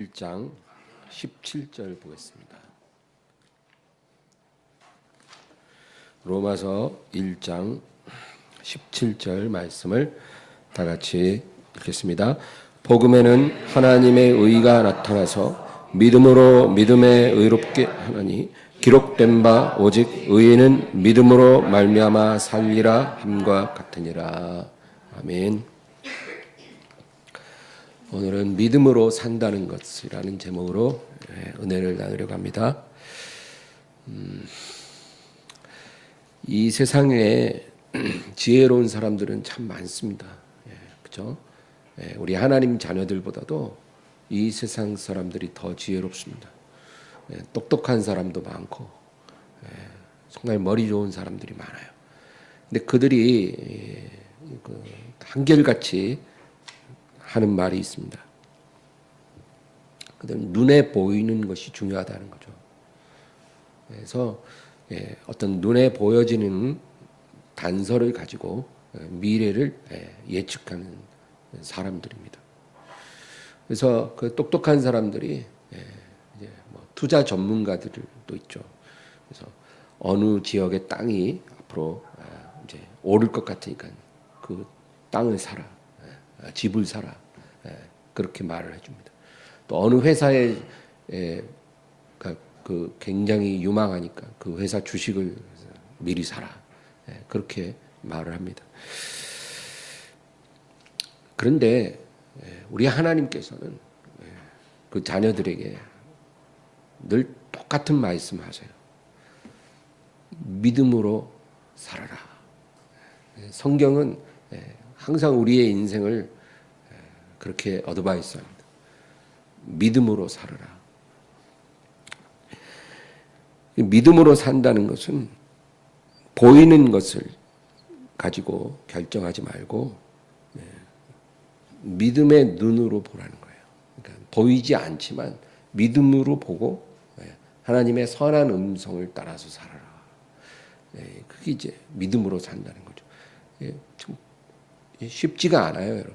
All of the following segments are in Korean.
1장 17절 보겠습니다. 로마서 1장 17절 말씀을 다 같이 읽겠습니다. 복음에는 하나님의 의가 나타나서 믿음으로 믿음에 의롭게 하나니 기록된 바 오직 의인은 믿음으로 말미암아 살리라 함과 같으니라. 아멘. 오늘은 믿음으로 산다는 것이라는 제목으로 은혜를 나누려고 합니다. 이 세상에 지혜로운 사람들은 참 많습니다. 그렇죠? 우리 하나님 자녀들보다도 이 세상 사람들이 더 지혜롭습니다. 똑똑한 사람도 많고 정말 머리 좋은 사람들이 많아요. 근데 그들이 한결같이 하는 말이 있습니다. 그들은 눈에 보이는 것이 중요하다는 거죠. 그래서 어떤 눈에 보여지는 단서를 가지고 미래를 예측하는 사람들입니다. 그래서 그 똑똑한 사람들이 이제 뭐 투자 전문가들도 있죠. 그래서 어느 지역의 땅이 앞으로 이제 오를 것 같으니까 그 땅을 사라, 집을 사라, 그렇게 말을 해줍니다. 또 어느 회사에 그 굉장히 유망하니까 그 회사 주식을 미리 사라, 그렇게 말을 합니다. 그런데 우리 하나님께서는 그 자녀들에게 늘 똑같은 말씀하세요. 믿음으로 살아라. 성경은 항상 우리의 인생을 그렇게 어드바이스합니다. 믿음으로 살아라. 믿음으로 산다는 것은 보이는 것을 가지고 결정하지 말고 믿음의 눈으로 보라는 거예요. 그러니까 보이지 않지만 믿음으로 보고 하나님의 선한 음성을 따라서 살아라. 그게 이제 믿음으로 산다는 거죠. 좀 쉽지가 않아요, 여러분.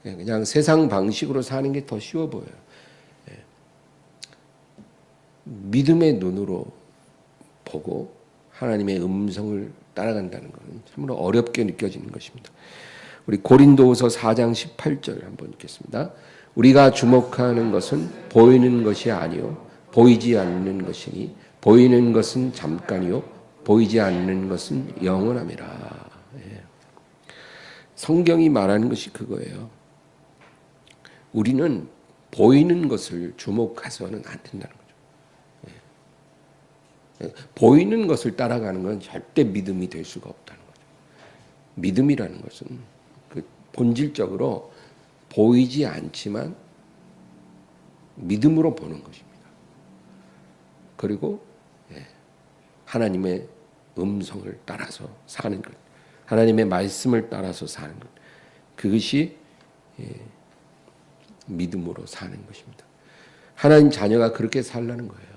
그냥 세상 방식으로 사는 게 더 쉬워 보여요. 믿음의 눈으로 보고 하나님의 음성을 따라간다는 것은 참으로 어렵게 느껴지는 것입니다. 우리 고린도후서 4장 18절 한번 읽겠습니다. 우리가 주목하는 것은 보이는 것이 아니요 보이지 않는 것이니 보이는 것은 잠깐이요 보이지 않는 것은 영원함이라. 성경이 말하는 것이 그거예요. 우리는 보이는 것을 주목해서는 안 된다는 거죠. 보이는 것을 따라가는 건 절대 믿음이 될 수가 없다는 거죠. 믿음이라는 것은 그 본질적으로 보이지 않지만 믿음으로 보는 것입니다. 그리고 하나님의 음성을 따라서 사는 것, 하나님의 말씀을 따라서 사는 것, 그것이 믿음으로 사는 것입니다. 하나님 자녀가 그렇게 살라는 거예요.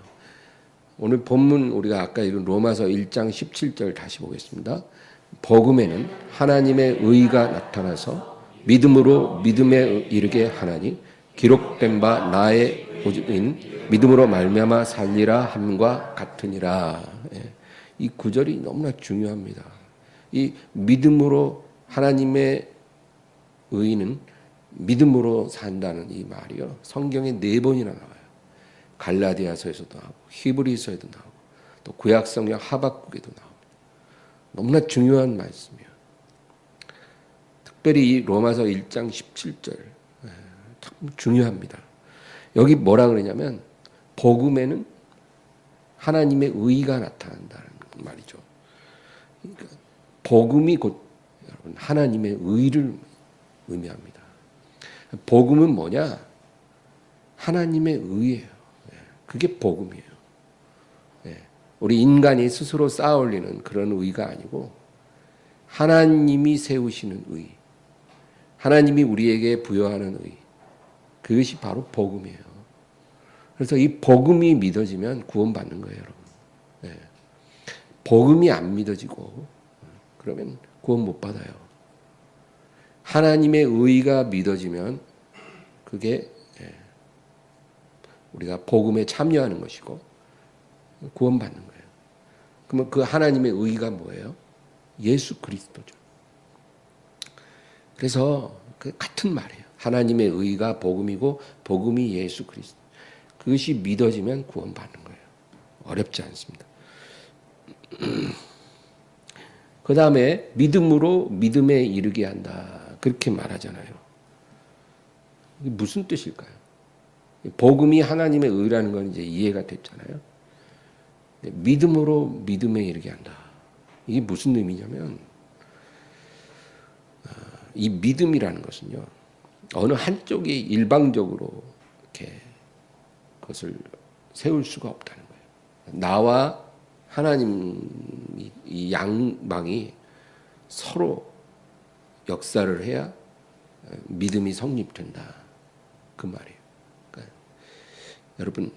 오늘 본문 우리가 아까 읽은 로마서 1장 17절 다시 보겠습니다. 복음에는 하나님의 의가 나타나서 믿음으로 믿음에 이르게 하나니 기록된 바 나의 오직인 믿음으로 말미암아 살리라 함과 같으니라. 이 구절이 너무나 중요합니다. 이 믿음으로 하나님의 의는 믿음으로 산다는 이 말이요. 성경에 4번이나 나와요. 갈라디아서에서도 나오고 히브리서에도 나오고 또 구약성경 하박국에도 나옵니다. 너무나 중요한 말씀이에요. 특별히 이 로마서 1장 17절 참 중요합니다. 여기 뭐라 그러냐면 복음에는 하나님의 의가 나타난다는 말이죠. 그러니까 복음이 곧 여러분 하나님의 의를 의미합니다. 복음은 뭐냐? 하나님의 의예요. 그게 복음이에요. 우리 인간이 스스로 쌓아 올리는 그런 의가 아니고 하나님이 세우시는 의, 하나님이 우리에게 부여하는 의, 그것이 바로 복음이에요. 그래서 이 복음이 믿어지면 구원받는 거예요, 여러분. 복음이 안 믿어지고 그러면 구원 못 받아요. 하나님의 의가 믿어지면 그게 우리가 복음에 참여하는 것이고 구원받는 거예요. 그러면 그 하나님의 의가 뭐예요? 예수 그리스도죠. 그래서 그 같은 말이에요. 하나님의 의가 복음이고 복음이 예수 그리스도. 그것이 믿어지면 구원받는 거예요. 어렵지 않습니다. 그 다음에 믿음으로 믿음에 이르게 한다. 그렇게 말하잖아요. 이게 무슨 뜻일까요? 복음이 하나님의 의라는 건 이제 이해가 됐잖아요. 믿음으로 믿음에 이르게 한다. 이게 무슨 의미냐면 이 믿음이라는 것은요. 어느 한쪽이 일방적으로 이렇게 그것을 세울 수가 없다는 거예요. 나와 하나님 이 양방이 서로 역사를 해야 믿음이 성립된다. 그 말이에요. 그러니까 여러분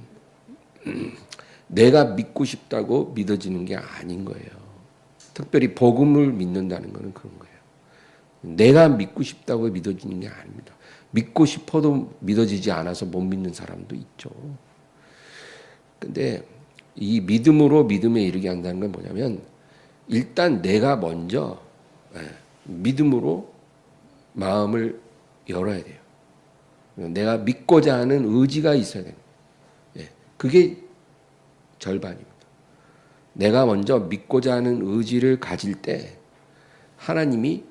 내가 믿고 싶다고 믿어지는 게 아닌 거예요. 특별히 복음을 믿는다는 것은 그런 거예요. 내가 믿고 싶다고 믿어지는 게 아닙니다. 믿고 싶어도 믿어지지 않아서 못 믿는 사람도 있죠. 근데 이 믿음으로 믿음에 이르게 한다는 건 뭐냐면 일단 내가 먼저 믿음으로 마음을 열어야 돼요. 내가 믿고자 하는 의지가 있어야 됩니다. 그게 절반입니다. 내가 먼저 믿고자 하는 의지를 가질 때 하나님이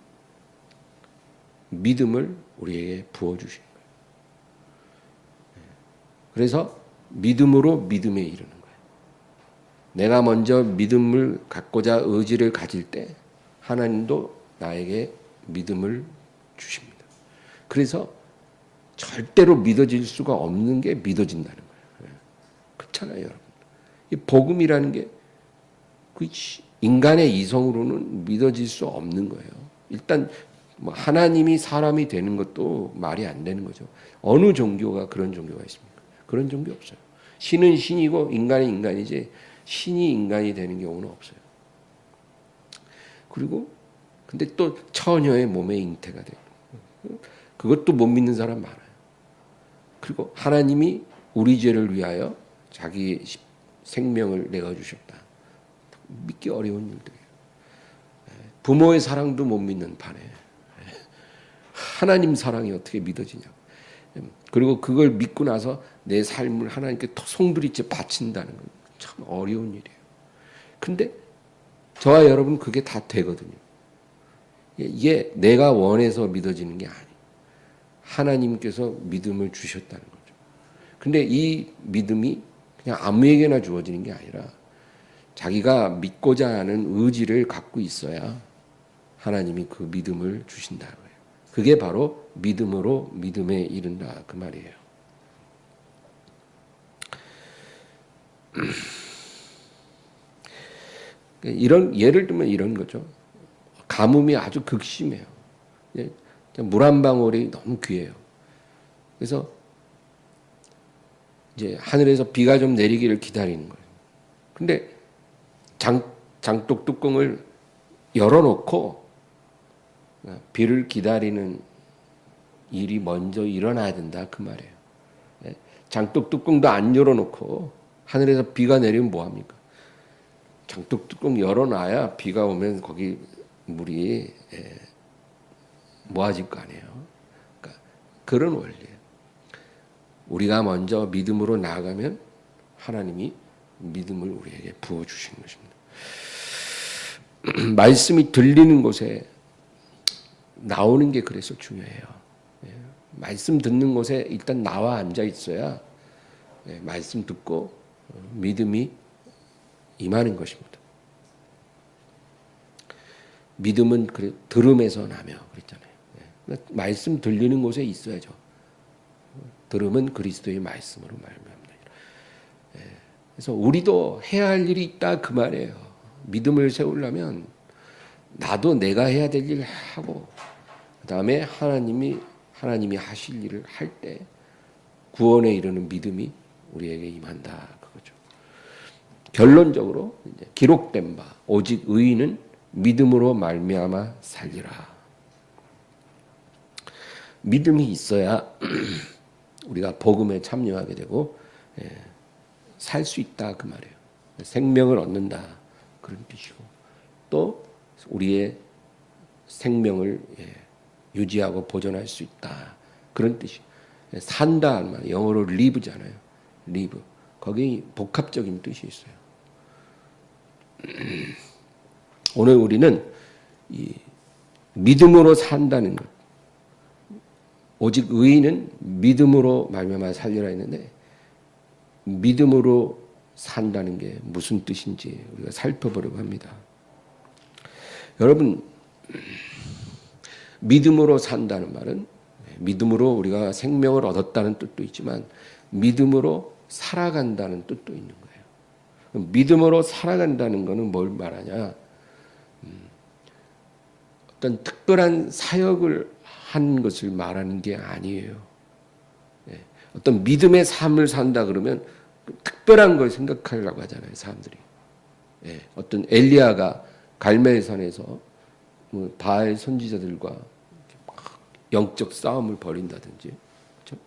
믿음을 우리에게 부어주시는 거예요. 그래서 믿음으로 믿음에 이르는 거예요. 내가 먼저 믿음을 갖고자 의지를 가질 때 하나님도 나에게 믿음을 주십니다. 그래서 절대로 믿어질 수가 없는 게 믿어진다는 거예요. 그렇잖아요, 여러분. 이 복음이라는 게 그 인간의 이성으로는 믿어질 수 없는 거예요. 일단 뭐 하나님이 사람이 되는 것도 말이 안 되는 거죠. 어느 종교가 그런 종교가 있습니까? 그런 종교 없어요. 신은 신이고 인간은 인간이지 신이 인간이 되는 경우는 없어요. 그리고 근데 또 처녀의 몸에 잉태가 되고 그것도 못 믿는 사람 많아요. 그리고 하나님이 우리 죄를 위하여 자기 생명을 내어주셨다. 믿기 어려운 일들이에요. 부모의 사랑도 못 믿는 판에 하나님 사랑이 어떻게 믿어지냐고. 그리고 그걸 믿고 나서 내 삶을 하나님께 송두리째 바친다는 건 참 어려운 일이에요. 근데 저와 여러분 그게 다 되거든요. 이게 내가 원해서 믿어지는 게 아니에요. 하나님께서 믿음을 주셨다는 거죠. 근데 이 믿음이 그냥 아무에게나 주어지는 게 아니라 자기가 믿고자 하는 의지를 갖고 있어야 하나님이 그 믿음을 주신다고요. 그게 바로 믿음으로 믿음에 이른다 그 말이에요. 이런 예를 들면 이런 거죠. 가뭄이 아주 극심해요. 물 한 방울이 너무 귀해요. 그래서 이제 하늘에서 비가 좀 내리기를 기다리는 거예요. 근데 장독 뚜껑을 열어놓고 비를 기다리는 일이 먼저 일어나야 된다 그 말이에요. 장독 뚜껑도 안 열어놓고 하늘에서 비가 내리면 뭐합니까? 장독 뚜껑 열어놔야 비가 오면 거기 물이 모아질 거 아니에요. 그러니까 그런 원리예요. 우리가 먼저 믿음으로 나아가면 하나님이 믿음을 우리에게 부어주시는 것입니다. 말씀이 들리는 곳에 나오는 게 그래서 중요해요. 말씀 듣는 곳에 일단 나와 앉아 있어야 말씀 듣고 믿음이 임하는 것입니다. 믿음은 들음에서 나며 그랬잖아요. 말씀 들리는 곳에 있어야죠. 들음은 그리스도의 말씀으로 말미암다. 그래서 우리도 해야 할 일이 있다 그 말이에요. 믿음을 세우려면 나도 내가 해야 될 일을 하고 그다음에 하나님이 하실 일을 할 때 구원에 이르는 믿음이 우리에게 임한다 그거죠. 결론적으로 이제 기록된 바 오직 의인은 믿음으로 말미암아 살리라. 믿음이 있어야 우리가 복음에 참여하게 되고 살 수 있다 그 말이에요. 생명을 얻는다 그런 뜻이고 또 우리의 생명을 유지하고 보존할 수 있다 그런 뜻이. 산다 말 영어로 live잖아요. live 거기 복합적인 뜻이 있어요. 오늘 우리는 이 믿음으로 산다는 것. 오직 의인은 믿음으로 말미암아 살리라 했는데 믿음으로 산다는 게 무슨 뜻인지 우리가 살펴보려고 합니다. 여러분, 믿음으로 산다는 말은 믿음으로 우리가 생명을 얻었다는 뜻도 있지만 믿음으로 살아간다는 뜻도 있는 거예요. 믿음으로 살아간다는 것은 뭘 말하냐? 어떤 특별한 사역을 한 것을 말하는 게 아니에요. 어떤 믿음의 삶을 산다 그러면 특별한 걸 생각하려고 하잖아요, 사람들이. 어떤 엘리야가 갈멜산에서 바알 선지자들과 영적 싸움을 벌인다든지, 그렇죠?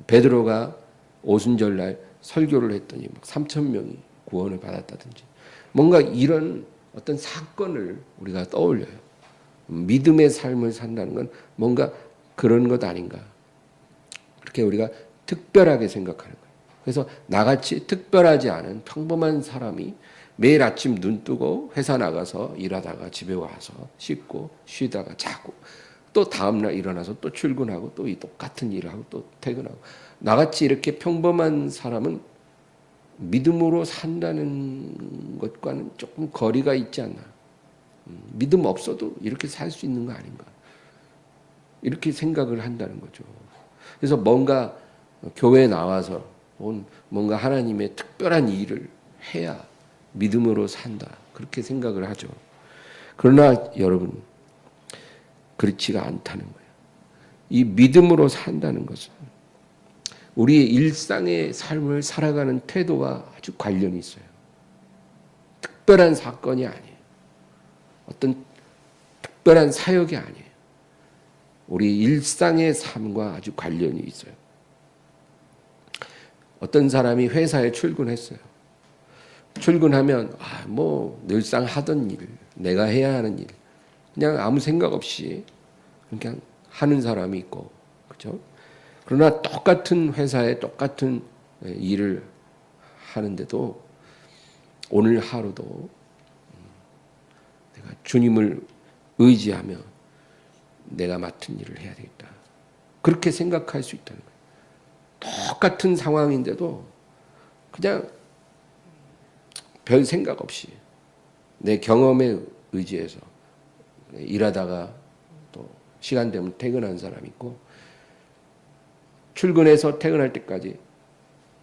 베드로가 오순절날 설교를 했더니 3,000명이 구원을 받았다든지, 뭔가 이런 어떤 사건을 우리가 떠올려요. 믿음의 삶을 산다는 건 뭔가 그런 것 아닌가. 그렇게 우리가 특별하게 생각하는 거예요. 그래서 나같이 특별하지 않은 평범한 사람이 매일 아침 눈 뜨고 회사 나가서 일하다가 집에 와서 씻고 쉬다가 자고 또 다음날 일어나서 또 출근하고 또 이 똑같은 일을 하고 또 퇴근하고 나같이 이렇게 평범한 사람은 믿음으로 산다는 것과는 조금 거리가 있지 않나. 믿음 없어도 이렇게 살 수 있는 거 아닌가. 이렇게 생각을 한다는 거죠. 그래서 뭔가 교회에 나와서 뭔가 하나님의 특별한 일을 해야 믿음으로 산다. 그렇게 생각을 하죠. 그러나 여러분, 그렇지가 않다는 거예요. 이 믿음으로 산다는 것은 우리의 일상의 삶을 살아가는 태도와 아주 관련이 있어요. 특별한 사건이 아니에요. 어떤 특별한 사역이 아니에요. 우리 일상의 삶과 아주 관련이 있어요. 어떤 사람이 회사에 출근했어요. 출근하면 뭐 늘상 하던 일, 내가 해야 하는 일, 그냥 아무 생각 없이 그냥 하는 사람이 있고, 그렇죠? 그러나 똑같은 회사에 똑같은 일을 하는데도 오늘 하루도 내가 주님을 의지하며 내가 맡은 일을 해야 되겠다. 그렇게 생각할 수 있다는 거예요. 똑같은 상황인데도 그냥 별 생각 없이 내 경험에 의지해서 일하다가 또 시간 되면 퇴근하는 사람이 있고 출근해서 퇴근할 때까지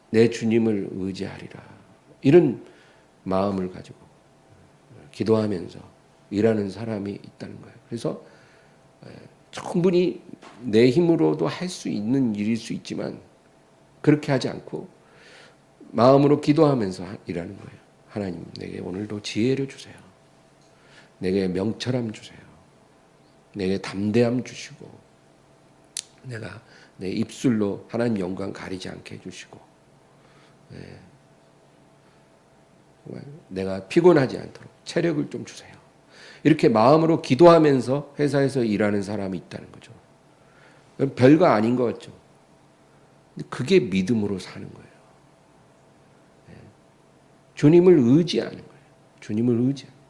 내 주님을 의지하리라. 이런 마음을 가지고 기도하면서 일하는 사람이 있다는 거예요. 그래서 충분히 내 힘으로도 할 수 있는 일일 수 있지만 그렇게 하지 않고 마음으로 기도하면서 일하는 거예요. 하나님, 내게 오늘도 지혜를 주세요. 내게 명철함 주세요. 내게 담대함 주시고 내가 내 입술로 하나님 영광 가리지 않게 해주시고 내가 피곤하지 않도록 체력을 좀 주세요. 이렇게 마음으로 기도하면서 회사에서 일하는 사람이 있다는 거죠. 별거 아닌 것 같죠. 그게 믿음으로 사는 거예요. 주님을 의지하는 거예요. 주님을 의지하는 거예요.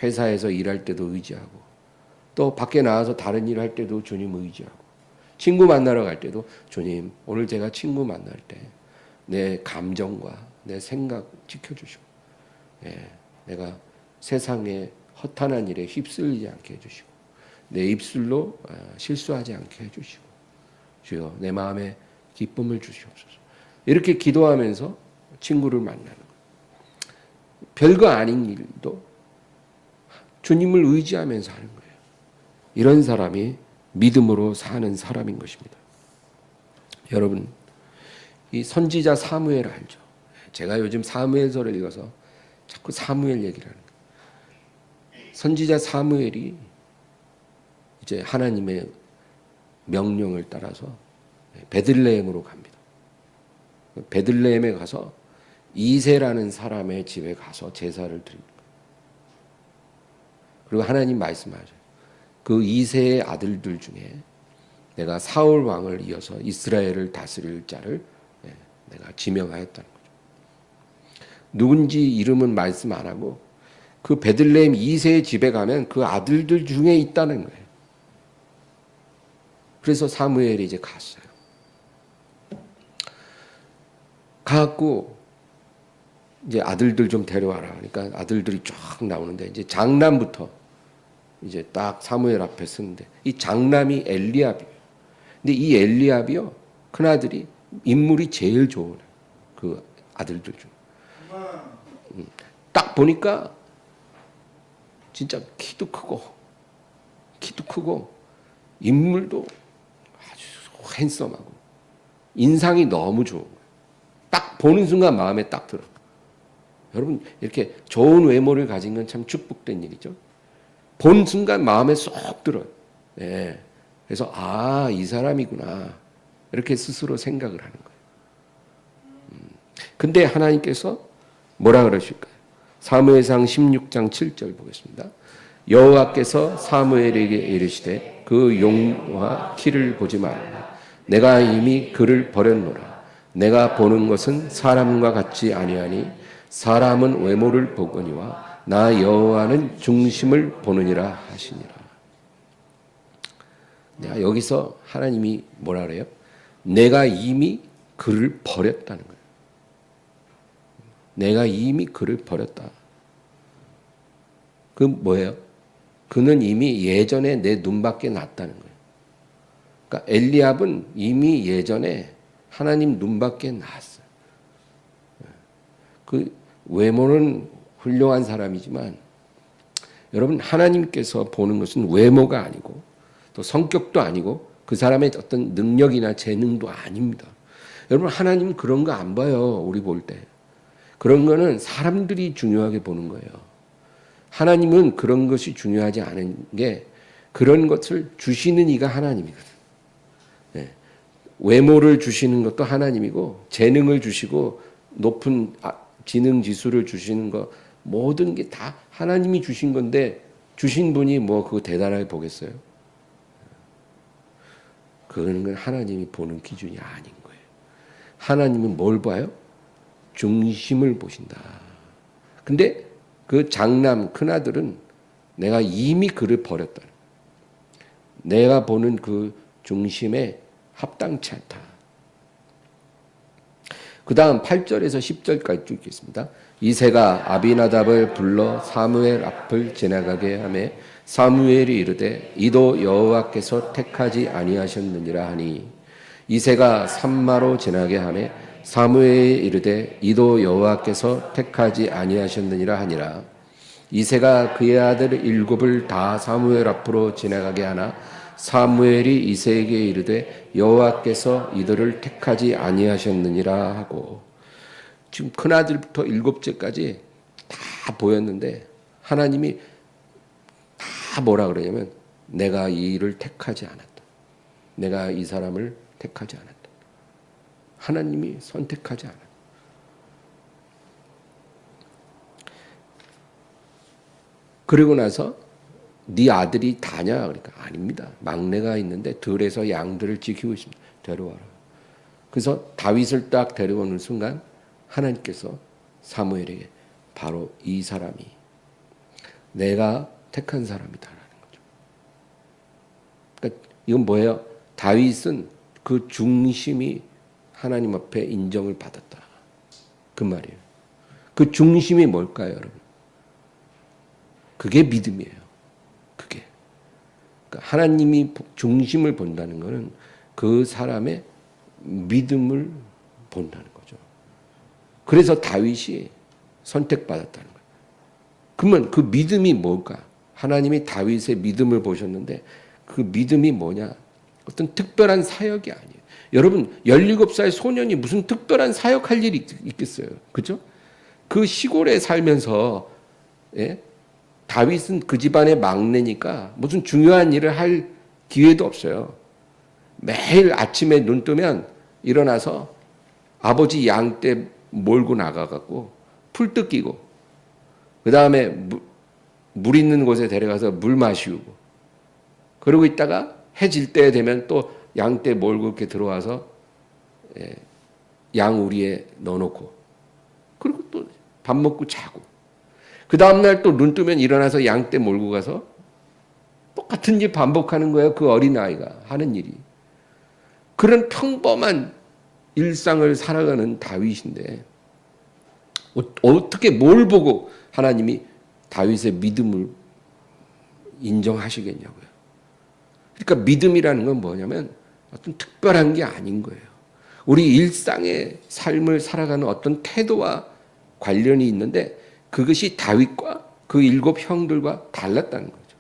회사에서 일할 때도 의지하고 또 밖에 나와서 다른 일을 할 때도 주님 의지하고 친구 만나러 갈 때도 주님, 오늘 제가 친구 만날 때 내 감정과 내 생각 지켜주시고 내가 세상의 허탄한 일에 휩쓸리지 않게 해주시고 내 입술로 실수하지 않게 해주시고 주여 내 마음에 기쁨을 주시옵소서. 이렇게 기도하면서 친구를 만나는 거예요. 별거 아닌 일도 주님을 의지하면서 하는 거예요. 이런 사람이 믿음으로 사는 사람인 것입니다. 여러분, 이 선지자 사무엘 알죠? 제가 요즘 사무엘서를 읽어서 자꾸 사무엘 얘기를 하는 거예요. 선지자 사무엘이 이제 하나님의 명령을 따라서 베들레헴으로 갑니다. 베들레헴에 가서 이새라는 사람의 집에 가서 제사를 드립니다. 그리고 하나님 말씀하죠. 그 이새의 아들들 중에 내가 사울 왕을 이어서 이스라엘을 다스릴 자를 내가 지명하였다는 거죠. 누군지 이름은 말씀 안 하고 그 베들레헴 이새의 집에 가면 그 아들들 중에 있다는 거예요. 그래서 사무엘이 이제 갔어요. 가갖고 이제 아들들 좀 데려와라. 그러니까 아들들이 쫙 나오는데 이제 장남부터 이제 딱 사무엘 앞에 서는데 이 장남이 엘리압이에요. 근데 이 엘리압이요 큰 아들이 인물이 제일 좋은 그 아들들 중. 딱 보니까 진짜 키도 크고 인물도 아주 핸섬하고 인상이 너무 좋은 거예요. 딱 보는 순간 마음에 딱 들어. 여러분 이렇게 좋은 외모를 가진 건 참 축복된 일이죠. 본 순간 마음에 쏙 들어요. 네. 그래서 이 사람이구나 이렇게 스스로 생각을 하는 거예요. 근데 하나님께서 뭐라 그러실까요? 사무엘상 16장 7절 보겠습니다. 여호와께서 사무엘에게 이르시되 그 용과 키를 보지 말라. 내가 이미 그를 버렸노라. 내가 보는 것은 사람과 같지 아니하니 사람은 외모를 보거니와 나 여호와는 중심을 보느니라 하시니라. 내가 여기서 하나님이 뭐라 그래요? 내가 이미 그를 버렸다는 거예요. 내가 이미 그를 버렸다. 그 뭐예요? 그는 이미 예전에 내 눈밖에 났다는 거예요. 그러니까 엘리압은 이미 예전에 하나님 눈밖에 났어요. 그 외모는 훌륭한 사람이지만 여러분 하나님께서 보는 것은 외모가 아니고 또 성격도 아니고 그 사람의 어떤 능력이나 재능도 아닙니다. 여러분 하나님은 그런 거 안 봐요. 우리 볼 때. 그런 거는 사람들이 중요하게 보는 거예요. 하나님은 그런 것이 중요하지 않은 게 그런 것을 주시는 이가 하나님이거든. 네. 외모를 주시는 것도 하나님이고 재능을 주시고 높은 지능 지수를 주시는 거 모든 게 다 하나님이 주신 건데 주신 분이 뭐 그거 대단하게 보겠어요? 그거는 하나님이 보는 기준이 아닌 거예요. 하나님은 뭘 봐요? 중심을 보신다. 근데 그 장남 큰아들은 내가 이미 그를 버렸다. 내가 보는 그 중심에 합당치 않다. 그 다음 8절에서 10절까지 쭉 읽겠습니다. 이새가 아비나답을 불러 사무엘 앞을 지나가게 하매 사무엘이 이르되 이도 여호와께서 택하지 아니하셨느니라 하니 이새가 산마로 지나게 하매 사무엘이 이르되 이도 여호와께서 택하지 아니하셨느니라 하니라. 이새가 그의 아들 7을 다 사무엘 앞으로 지나가게 하나 사무엘이 이새에게 이르되 여호와께서 이들을 택하지 아니하셨느니라 하고 지금 큰아들부터 7째까지 다 보였는데 하나님이 다 뭐라 그러냐면 내가 이 일을 택하지 않았다. 내가 이 사람을 택하지 않았다. 하나님이 선택하지 않았다. 그리고 나서 네 아들이 다냐? 그러니까 아닙니다. 막내가 있는데 들에서 양들을 지키고 있습니다. 데려와라. 그래서 다윗을 딱 데려오는 순간 하나님께서 사무엘에게 바로 이 사람이 내가 택한 사람이다라는 거죠. 그러니까 이건 뭐예요? 다윗은 그 중심이 하나님 앞에 인정을 받았다. 그 말이에요. 그 중심이 뭘까요, 여러분? 그게 믿음이에요. 그게. 그러니까 하나님이 중심을 본다는 것은 그 사람의 믿음을 본다는 거죠. 그래서 다윗이 선택받았다는 거예요. 그러면 그 믿음이 뭘까? 하나님이 다윗의 믿음을 보셨는데 그 믿음이 뭐냐? 어떤 특별한 사역이 아니에요. 여러분 17살 소년이 무슨 특별한 사역할 일이 있겠어요. 그렇죠? 그 시골에 살면서 다윗은 그 집안의 막내니까 무슨 중요한 일을 할 기회도 없어요. 매일 아침에 눈 뜨면 일어나서 아버지 양떼 몰고 나가갖고 풀 뜯기고 그 다음에 물 있는 곳에 데려가서 물 마시우고 그러고 있다가 해질 때 되면 또 양떼 몰고 이렇게 들어와서 양 우리에 넣어놓고 그리고 또 밥 먹고 자고 그 다음날 또 눈 뜨면 일어나서 양떼 몰고 가서 똑같은 일 반복하는 거예요. 그 어린아이가 하는 일이. 그런 평범한 일상을 살아가는 다윗인데 어떻게 뭘 보고 하나님이 다윗의 믿음을 인정하시겠냐고요. 그러니까 믿음이라는 건 뭐냐면 어떤 특별한 게 아닌 거예요. 우리 일상의 삶을 살아가는 어떤 태도와 관련이 있는데 그것이 다윗과 그 7 형들과 달랐다는 거죠.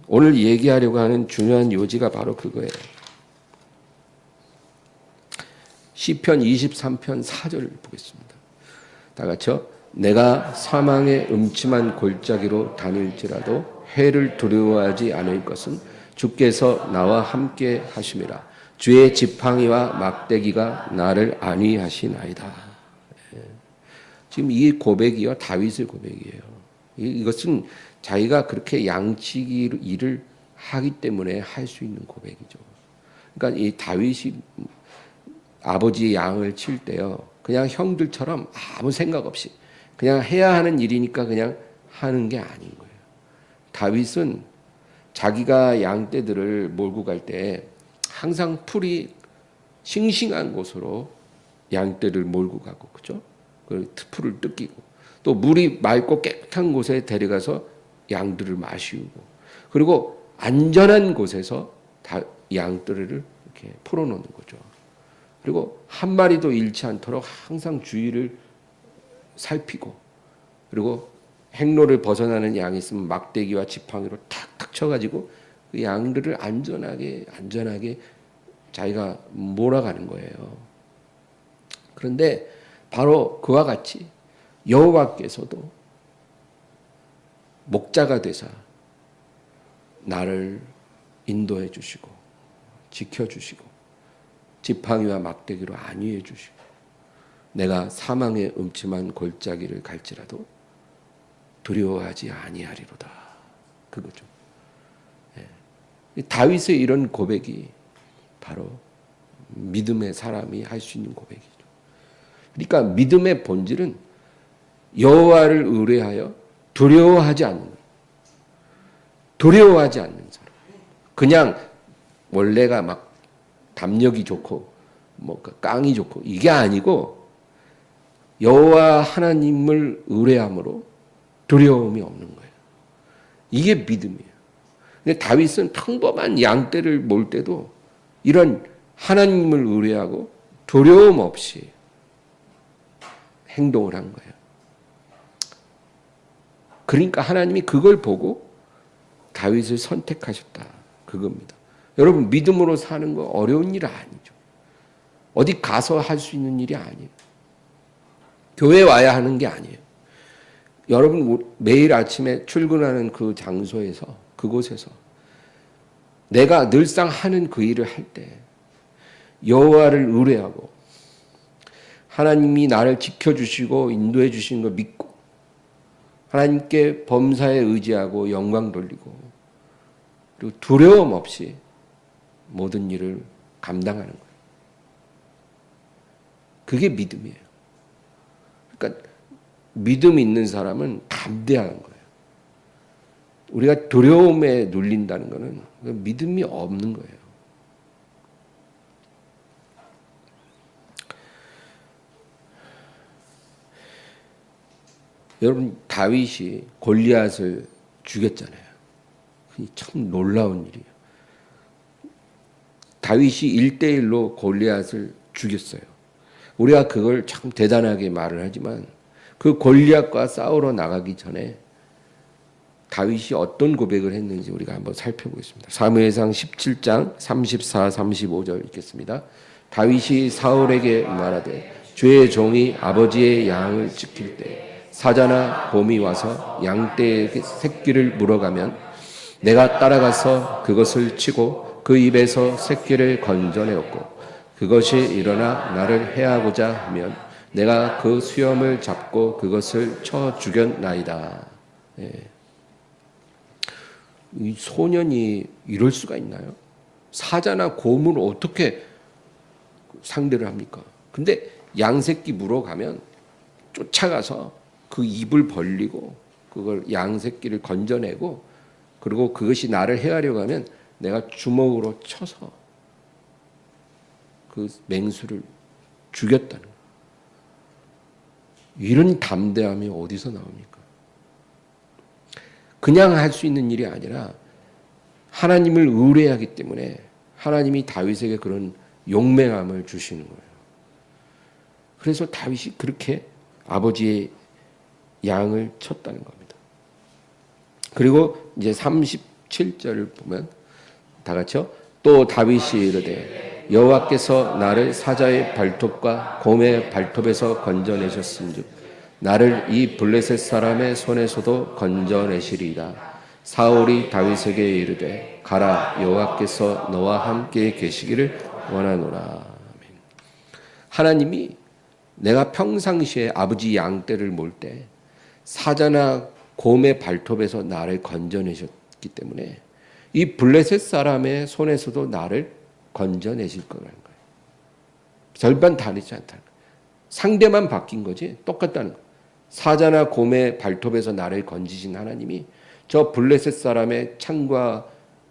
오늘 얘기하려고 하는 중요한 요지가 바로 그거예요. 시편 23편 4절을 보겠습니다. 다 같이요. 내가 사망의 음침한 골짜기로 다닐지라도 해를 두려워하지 않을 것은 주께서 나와 함께 하심이라. 주의 지팡이와 막대기가 나를 안위하시나이다. 지금 이 고백이요, 다윗의 고백이에요. 이것은 자기가 그렇게 양치기 일을 하기 때문에 할 수 있는 고백이죠. 그러니까 이 다윗이 아버지의 양을 칠 때요, 그냥 형들처럼 아무 생각 없이 그냥 해야 하는 일이니까 그냥 하는 게 아닌 거예요. 다윗은 자기가 양떼들을 몰고 갈 때 항상 풀이 싱싱한 곳으로 양떼를 몰고 가고, 그죠? 그 풀을 뜯기고, 또 물이 맑고 깨끗한 곳에 데려가서 양들을 마시우고, 그리고 안전한 곳에서 양들을 이렇게 풀어놓는 거죠. 그리고 한 마리도 잃지 않도록 항상 주위를 살피고, 그리고 행로를 벗어나는 양이 있으면 막대기와 지팡이로 탁탁 쳐가지고 그 양들을 안전하게 자기가 몰아가는 거예요. 그런데 바로 그와 같이 여호와께서도 목자가 되사 나를 인도해 주시고 지켜주시고 지팡이와 막대기로 안위해 주시고 내가 사망의 음침한 골짜기를 갈지라도 두려워하지 아니하리로다. 그거죠. 다윗의 이런 고백이 바로 믿음의 사람이 할 수 있는 고백이죠. 그러니까 믿음의 본질은 여호와를 의뢰하여 두려워하지 않는 거예요. 두려워하지 않는 사람. 그냥 원래가 막 담력이 좋고 뭐 깡이 좋고 이게 아니고 여호와 하나님을 의뢰함으로 두려움이 없는 거예요. 이게 믿음이에요. 근데 다윗은 평범한 양떼를 몰 때도 이런 하나님을 의뢰하고 두려움 없이 행동을 한 거예요. 그러니까 하나님이 그걸 보고 다윗을 선택하셨다. 그겁니다. 여러분, 믿음으로 사는 거 어려운 일 아니죠. 어디 가서 할 수 있는 일이 아니에요. 교회 와야 하는 게 아니에요. 여러분 매일 아침에 출근하는 그 장소에서, 그곳에서 내가 늘상 하는 그 일을 할 때 여호와를 의뢰하고 하나님이 나를 지켜주시고 인도해 주시는 걸 믿고 하나님께 범사에 의지하고 영광 돌리고 그리고 두려움 없이 모든 일을 감당하는 거예요. 그게 믿음이에요. 그러니까 믿음 있는 사람은 담대한 거예요. 우리가 두려움에 눌린다는 것은 믿음이 없는 거예요. 여러분, 다윗이 골리앗을 죽였잖아요. 참 놀라운 일이에요. 다윗이 1대1로 골리앗을 죽였어요. 우리가 그걸 참 대단하게 말을 하지만 그 골리앗과 싸우러 나가기 전에 다윗이 어떤 고백을 했는지 우리가 한번 살펴보겠습니다. 사무엘상 17장 34, 35절 읽겠습니다. 다윗이 사울에게 말하되 주의 종이 아버지의 양을 지킬 때 사자나 곰이 와서 양떼의 새끼를 물어가면 내가 따라가서 그것을 치고 그 입에서 새끼를 건져내었고 그것이 일어나 나를 해하고자 하면 내가 그 수염을 잡고 그것을 쳐 죽였나이다. 예. 이 소년이 이럴 수가 있나요? 사자나 곰을 어떻게 상대를 합니까? 근데 양새끼 물어가면 쫓아가서 그 입을 벌리고 그걸 양새끼를 건져내고 그리고 그것이 나를 해하려고 하면 내가 주먹으로 쳐서 그 맹수를 죽였다는 거예요. 이런 담대함이 어디서 나옵니까? 그냥 할 수 있는 일이 아니라 하나님을 의뢰하기 때문에 하나님이 다윗에게 그런 용맹함을 주시는 거예요. 그래서 다윗이 그렇게 아버지의 양을 쳤다는 겁니다. 그리고 이제 37절을 보면 다 같이요. 또 다윗이 이르되 여호와께서 나를 사자의 발톱과 곰의 발톱에서 건져내셨은즉 나를 이 블레셋 사람의 손에서도 건져내시리이다. 사울이 다윗에게 이르되 가라 여호와께서 너와 함께 계시기를 원하노라. 하나님이 내가 평상시에 아버지 양떼를 몰 때 사자나 곰의 발톱에서 나를 건져내셨기 때문에 이 블레셋 사람의 손에서도 나를 건져내실 거라는 거예요. 절반 다르지 않다는 거예요. 상대만 바뀐 거지 똑같다는 거예요. 사자나 곰의 발톱에서 나를 건지신 하나님이 저 블레셋 사람의 창과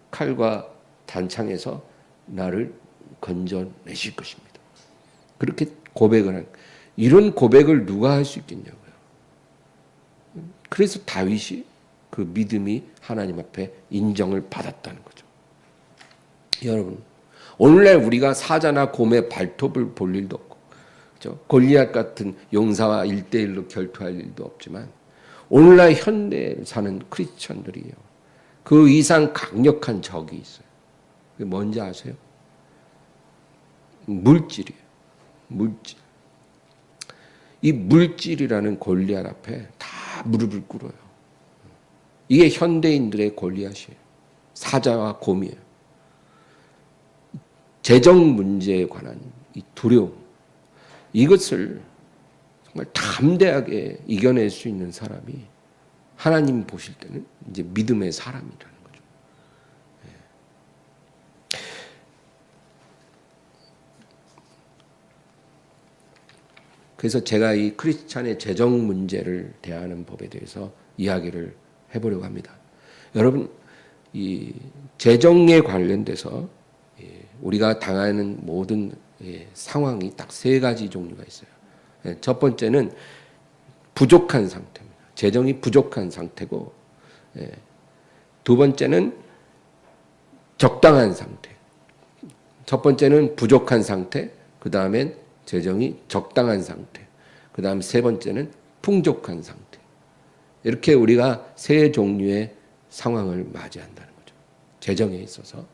칼과 단창에서 나를 건져내실 것입니다. 그렇게 고백을 한 이런 고백을 누가 할 수 있겠냐고요. 그래서 다윗이 그 믿음이 하나님 앞에 인정을 받았다는 거죠. 여러분, 오늘날 우리가 사자나 곰의 발톱을 볼 일도 없고, 그렇죠? 골리앗 같은 용사와 1대1로 결투할 일도 없지만, 오늘날 현대에 사는 크리스천들이요. 그 이상 강력한 적이 있어요. 그게 뭔지 아세요? 물질이에요. 물질. 이 물질이라는 골리앗 앞에 다 무릎을 꿇어요. 이게 현대인들의 골리앗이에요. 사자와 곰이에요. 재정 문제에 관한 이 두려움, 이것을 정말 담대하게 이겨낼 수 있는 사람이 하나님 보실 때는 이제 믿음의 사람이라는 거죠. 그래서 제가 이 크리스찬의 재정 문제를 대하는 법에 대해서 이야기를 해보려고 합니다. 여러분, 이 재정에 관련돼서 우리가 당하는 모든 상황이 딱 세 가지 종류가 있어요. 첫 번째는 부족한 상태입니다. 재정이 부족한 상태고, 두 번째는 적당한 상태. 첫 번째는 부족한 상태, 그 다음엔 재정이 적당한 상태, 그 다음 세 번째는 풍족한 상태. 이렇게 우리가 세 종류의 상황을 맞이한다는 거죠. 재정에 있어서.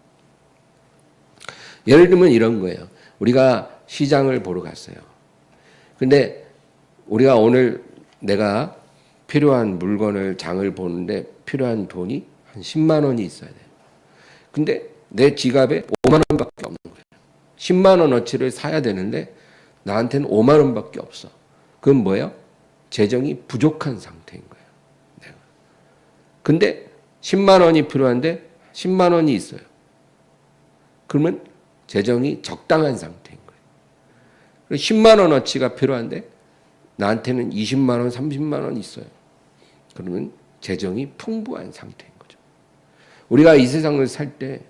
예를 들면 이런 거예요. 우리가 시장을 보러 갔어요. 근데 우리가 오늘 내가 필요한 물건을 장을 보는데 필요한 돈이 한 10만 원이 있어야 돼요. 근데 내 지갑에 5만 원밖에 없는 거예요. 10만 원어치를 사야 되는데 나한테는 5만 원밖에 없어. 그건 뭐예요? 재정이 부족한 상태인 거예요. 내가. 근데 10만 원이 필요한데 10만 원이 있어요. 그러면 재정이 적당한 상태인 거예요. 10만 원어치가 필요한데 나한테는 20만 원, 30만 원 있어요. 그러면 재정이 풍부한 상태인 거죠. 우리가 이 세상을 살 때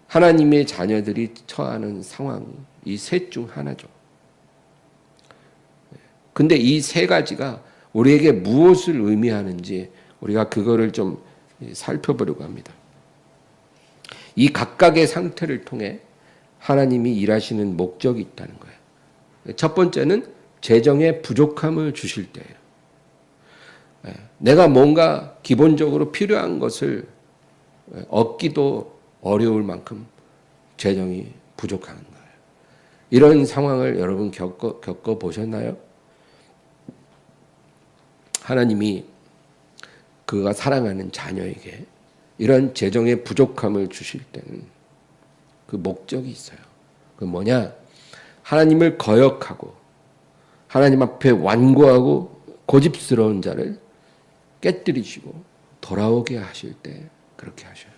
하나님의 자녀들이 처하는 상황이 이 셋 중 하나죠. 근데 이 세 가지가 우리에게 무엇을 의미하는지 우리가 그거를 좀 살펴보려고 합니다. 이 각각의 상태를 통해 하나님이 일하시는 목적이 있다는 거예요. 첫 번째는 재정의 부족함을 주실 때예요. 내가 뭔가 기본적으로 필요한 것을 얻기도 어려울 만큼 재정이 부족한 거예요. 이런 상황을 여러분 겪어보셨나요? 하나님이 그가 사랑하는 자녀에게 이런 재정의 부족함을 주실 때는 그 목적이 있어요. 그 뭐냐? 하나님을 거역하고 하나님 앞에 완고하고 고집스러운 자를 깨뜨리시고 돌아오게 하실 때 그렇게 하셔요.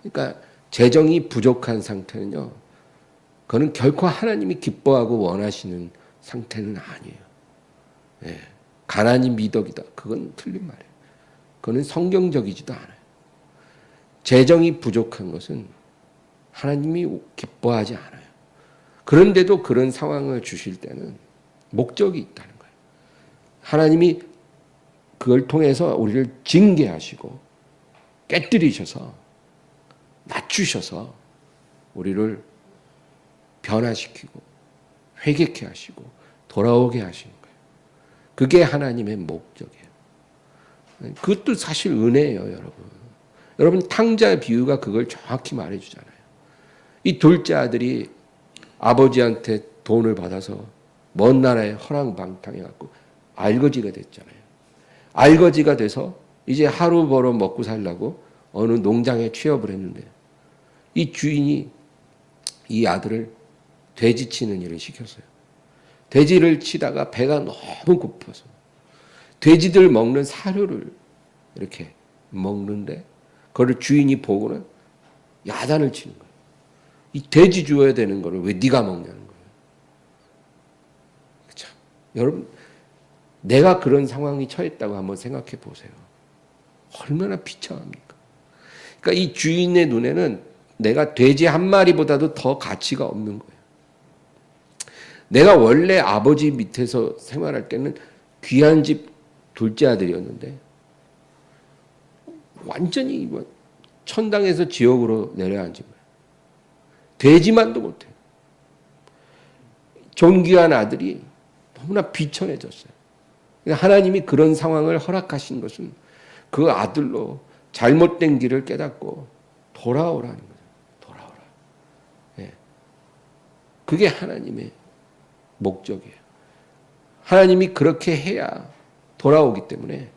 그러니까 재정이 부족한 상태는요, 그거는 결코 하나님이 기뻐하고 원하시는 상태는 아니에요. 예, 가난이 미덕이다. 그건 틀린 말이에요. 그거는 성경적이지도 않아요. 재정이 부족한 것은 하나님이 기뻐하지 않아요. 그런데도 그런 상황을 주실 때는 목적이 있다는 거예요. 하나님이 그걸 통해서 우리를 징계하시고 깨뜨리셔서 낮추셔서 우리를 변화시키고 회개케 하시고 돌아오게 하시는 거예요. 그게 하나님의 목적이에요. 그것도 사실 은혜예요, 여러분. 여러분, 탕자 비유가 그걸 정확히 말해주잖아요. 이 둘째 아들이 아버지한테 돈을 받아서 먼 나라에 허랑방탕해갖고 알거지가 됐잖아요. 알거지가 돼서 이제 하루 벌어 먹고 살려고 어느 농장에 취업을 했는데 이 주인이 이 아들을 돼지 치는 일을 시켰어요. 돼지를 치다가 배가 너무 고파서 돼지들 먹는 사료를 이렇게 먹는데 그걸 주인이 보고는 야단을 치는 거예요. 이 돼지 주어야 되는 거를 왜 네가 먹냐는 거예요. 참, 여러분, 내가 그런 상황이 처했다고 한번 생각해 보세요. 얼마나 비참합니까? 그러니까 이 주인의 눈에는 내가 돼지 한 마리보다도 더 가치가 없는 거예요. 내가 원래 아버지 밑에서 생활할 때는 귀한 집 둘째 아들이었는데 완전히 천당에서 지옥으로 내려앉은 거예요. 돼지만도 못해요. 존귀한 아들이 너무나 비천해졌어요. 하나님이 그런 상황을 허락하신 것은 그 아들로 잘못된 길을 깨닫고 돌아오라는 거죠. 돌아오라. 예. 그게 하나님의 목적이에요. 하나님이 그렇게 해야 돌아오기 때문에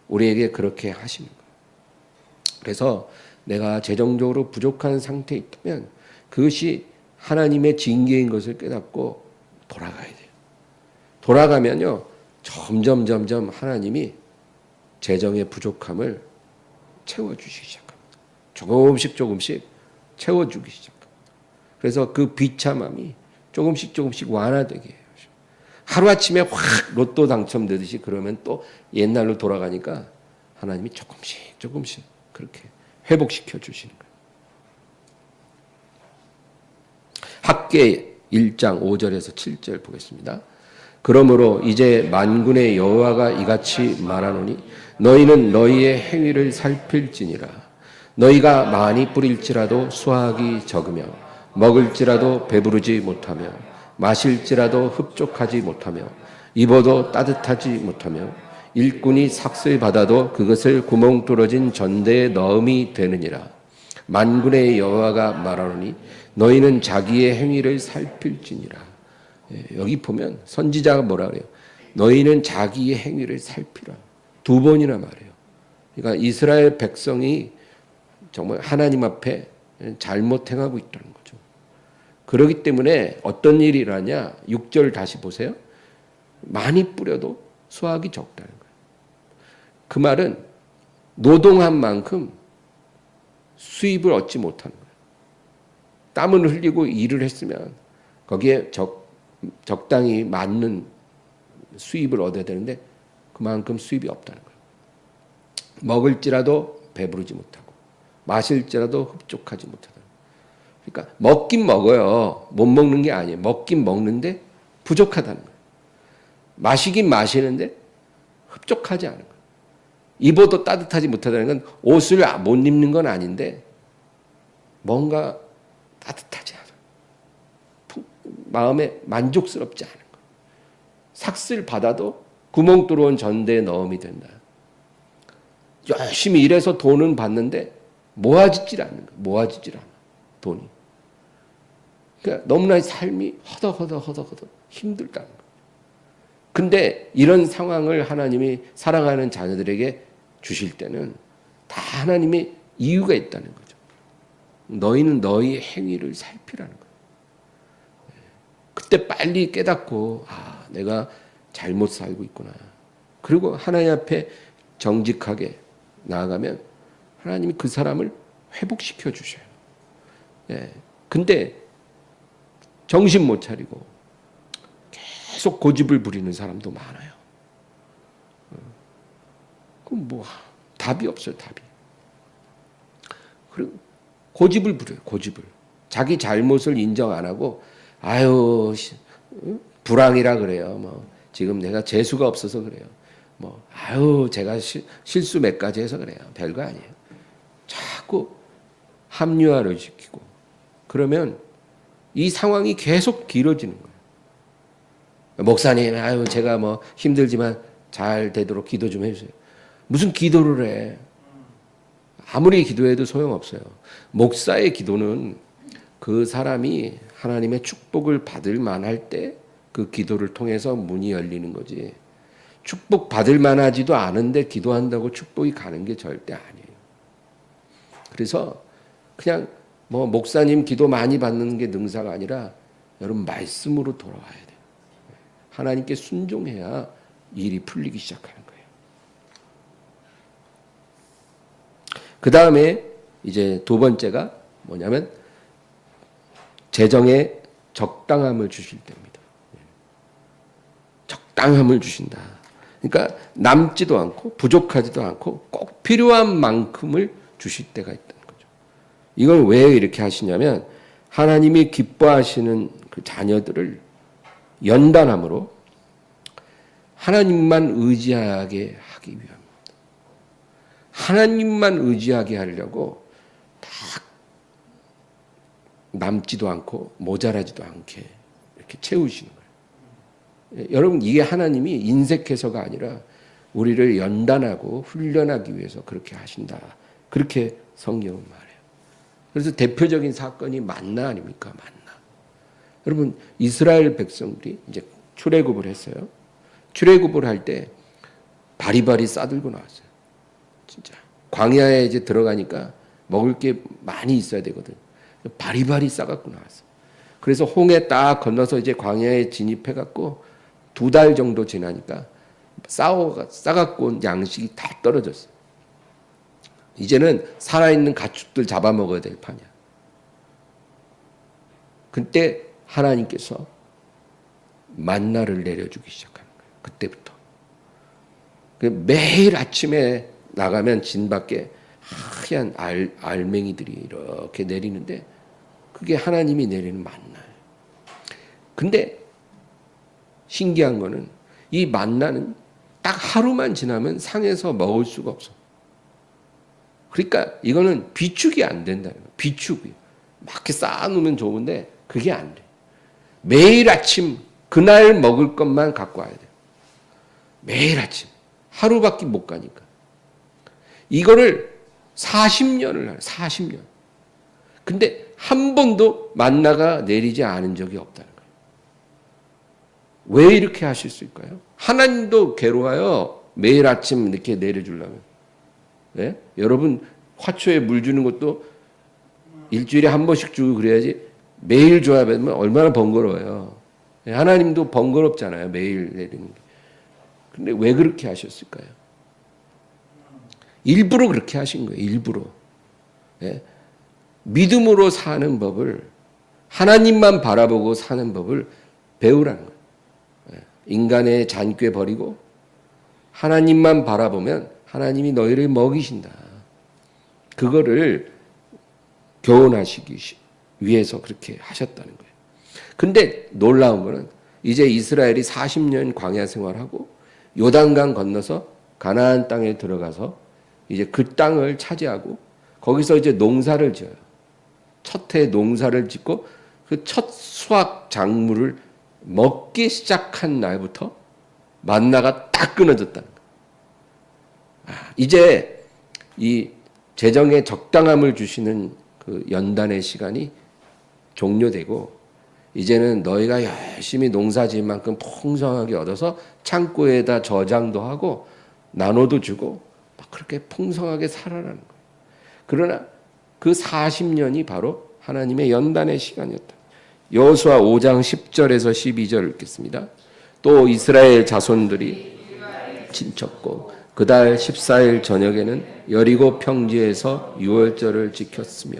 우리에게 그렇게 하시는 거예요. 그래서 내가 재정적으로 부족한 상태에 있다면 그것이 하나님의 징계인 것을 깨닫고 돌아가야 돼요. 돌아가면요, 점점 하나님이 재정의 부족함을 채워주시기 시작합니다. 조금씩 채워주기 시작합니다. 그래서 그 비참함이 조금씩 완화되게 해요. 하루아침에 확 로또 당첨되듯이 그러면 또 옛날로 돌아가니까 하나님이 조금씩 그렇게 회복시켜 주시는 거예요. 학계 1장 5절에서 7절 보겠습니다. 그러므로 이제 만군의 여호와가 이같이 말하노니 너희는 너희의 행위를 살필지니라. 너희가 많이 뿌릴지라도 수확이 적으며 먹을지라도 배부르지 못하며 마실지라도 흡족하지 못하며 입어도 따뜻하지 못하며 일꾼이 삭슬 받아도 그것을 구멍 뚫어진 전대에 넣음이 되느니라. 만군의 여호와가 말하노니 너희는 자기의 행위를 살필지니라. 여기 보면 선지자가 뭐라 그래요? 너희는 자기의 행위를 살피라. 2번이나 말해요. 그러니까 이스라엘 백성이 정말 하나님 앞에 잘못 행하고 있다는 거죠. 그렇기 때문에 어떤 일이 일어나냐? 6절 다시 보세요. 많이 뿌려도 수확이 적다는 거예요. 그 말은 노동한 만큼 수입을 얻지 못하는 거예요. 땀을 흘리고 일을 했으면 거기에 적당히 맞는 수입을 얻어야 되는데 그만큼 수입이 없다는 거예요. 먹을지라도 배부르지 못하고 마실지라도 흡족하지 못하다. 그러니까 먹긴 먹어요. 못 먹는 게 아니에요. 먹긴 먹는데 부족하다는 거예요. 마시긴 마시는데 흡족하지 않은 거예요. 입어도 따뜻하지 못하다는 건 옷을 못 입는 건 아닌데 뭔가 따뜻하지 않아. 마음에 만족스럽지 않은 거예요. 삭슬 받아도 구멍 뚫어온 전대에 넣음이 된다. 열심히 일해서 돈은 받는데 모아지질 않는 거예요. 모아지질 않아. 돈이. 그러니까 너무나 삶이 허덕허덕 힘들다는 거예요. 근데 이런 상황을 하나님이 사랑하는 자녀들에게 주실 때는 다 하나님의 이유가 있다는 거죠. 너희는 너희의 행위를 살피라는 거예요. 그때 빨리 깨닫고 내가 잘못 살고 있구나. 그리고 하나님 앞에 정직하게 나아가면 하나님이 그 사람을 회복시켜 주셔요. 예. 근데 정신 못 차리고 계속 고집을 부리는 사람도 많아요. 그럼 뭐 답이 없어요, 답이. 그리고 고집을 부려요, 고집을. 자기 잘못을 인정 안 하고 아유 불황이라 그래요. 뭐 지금 내가 재수가 없어서 그래요. 뭐 아유 제가 실수 몇 가지 해서 그래요. 별거 아니에요. 자꾸 합리화를 시키고 그러면 이 상황이 계속 길어지는 거예요. 목사님, 아유 제가 뭐 힘들지만 잘 되도록 기도 좀 해주세요. 무슨 기도를 해? 아무리 기도해도 소용없어요. 목사의 기도는 그 사람이 하나님의 축복을 받을 만할 때 그 기도를 통해서 문이 열리는 거지. 축복 받을 만하지도 않은데 기도한다고 축복이 가는 게 절대 아니에요. 그래서 그냥 뭐 목사님 기도 많이 받는 게 능사가 아니라 여러분 말씀으로 돌아와야 돼요. 하나님께 순종해야 일이 풀리기 시작하는 거예요. 그 다음에 이제 두 번째가 뭐냐면 재정에 적당함을 주실 때입니다. 적당함을 주신다. 그러니까 남지도 않고 부족하지도 않고 꼭 필요한 만큼을 주실 때가 있다는 거죠. 이걸 왜 이렇게 하시냐면 하나님이 기뻐하시는 그 자녀들을 연단함으로 하나님만 의지하게 하기 위함입니다. 하나님만 의지하게 하려고 딱 남지도 않고 모자라지도 않게 이렇게 채우시는 거예요. 여러분 이게 하나님이 인색해서가 아니라 우리를 연단하고 훈련하기 위해서 그렇게 하신다. 그렇게 성경은 말해요. 그래서 대표적인 사건이 만나 아닙니까? 만나. 여러분 이스라엘 백성들이 이제 출애굽을 했어요. 출애굽을 할 때 바리바리 싸들고 나왔어요. 진짜 광야에 이제 들어가니까 먹을 게 많이 있어야 되거든. 바리바리 싸갖고 나왔어. 그래서 홍해 딱 건너서 이제 광야에 진입해갖고 2달 정도 지나니까 싸갖고 온 양식이 다 떨어졌어. 이제는 살아있는 가축들 잡아먹어야 될 판이야. 그때 하나님께서 만나를 내려주기 시작하는 거예요. 그때부터. 매일 아침에 나가면 진 밖에 하얀 알맹이들이 이렇게 내리는데 그게 하나님이 내리는 만나예요. 근데 신기한 거는 이 만나는 딱 하루만 지나면 상해서 먹을 수가 없어. 그러니까 이거는 비축이 안 된다는 거예요. 비축이. 막 이렇게 쌓아놓으면 좋은데 그게 안 돼. 매일 아침 그날 먹을 것만 갖고 와야 돼요. 매일 아침. 하루밖에 못 가니까. 이거를 40년을 해요. 40년. 근데 한 번도 만나가 내리지 않은 적이 없다는 거예요. 왜 이렇게 하실 수 있을까요? 하나님도 괴로워요. 매일 아침 이렇게 내려주려면. 네? 여러분 화초에 물 주는 것도 일주일에 한 번씩 주고 그래야지 매일 줘야 되면 얼마나 번거로워요. 하나님도 번거롭잖아요. 매일 내리는 게. 근데 왜 그렇게 하셨을까요? 일부러 그렇게 하신 거예요. 일부러. 네? 믿음으로 사는 법을 하나님만 바라보고 사는 법을 배우라는 거예요. 네? 인간의 잔꾀 버리고 하나님만 바라보면 하나님이 너희를 먹이신다. 그거를 교훈하시기 위해서 그렇게 하셨다는 거예요. 근데 놀라운 거는 이제 이스라엘이 40년 광야 생활하고 요단강 건너서 가나안 땅에 들어가서 이제 그 땅을 차지하고 거기서 이제 농사를 지어요. 첫 해 농사를 짓고 그 첫 수확 작물을 먹기 시작한 날부터 만나가 딱 끊어졌다는 거예요. 이제 이 재정에 적당함을 주시는 그 연단의 시간이 종료되고 이제는 너희가 열심히 농사 지은 만큼 풍성하게 얻어서 창고에다 저장도 하고 나눠도 주고 막 그렇게 풍성하게 살아라는 거예요. 그러나 그 40년이 바로 하나님의 연단의 시간이었다. 여호수아 5장 10절에서 12절 읽겠습니다. 또 이스라엘 자손들이 친척고 그달 14일 저녁에는 여리고 평지에서 유월절을 지켰으며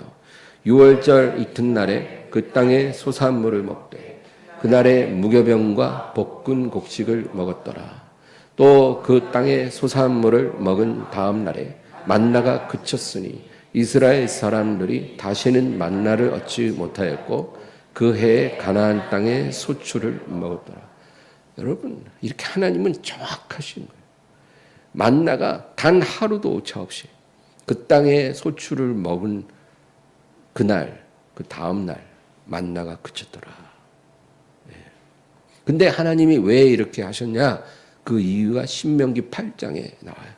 유월절 이튿날에 그 땅의 소산물을 먹되 그날에 무교병과 볶은 곡식을 먹었더라. 또 그 땅의 소산물을 먹은 다음 날에 만나가 그쳤으니 이스라엘 사람들이 다시는 만나를 얻지 못하였고 그 해에 가나안 땅의 소출을 먹었더라. 여러분, 이렇게 하나님은 정확하신 거예요. 만나가 단 하루도 오차 없이 그 땅의 소출을 먹은 그날, 그 다음 날 만나가 그쳤더라. 근데 하나님이 왜 이렇게 하셨냐? 그 이유가 신명기 8장에 나와요.